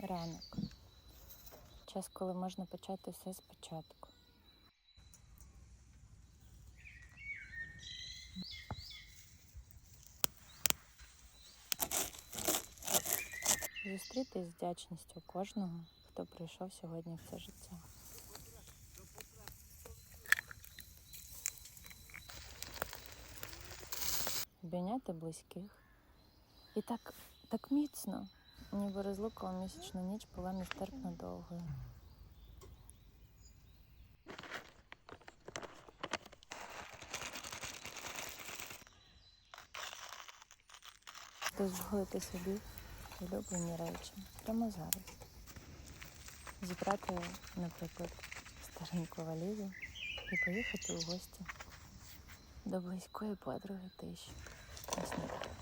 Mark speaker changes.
Speaker 1: ранок. Час, коли можна почати все спочатку. Зустрітись з вдячністю кожного, хто прийшов сьогодні в це життя. Обійняти близьких. І так міцно, ніби розлука у місячну ніч була нестерпно довгою. Дозволити собі улюблені речі прямо зараз. Зібрати, наприклад, стареньку валізу і поїхати у гості до близької подруги тиші на сніданок.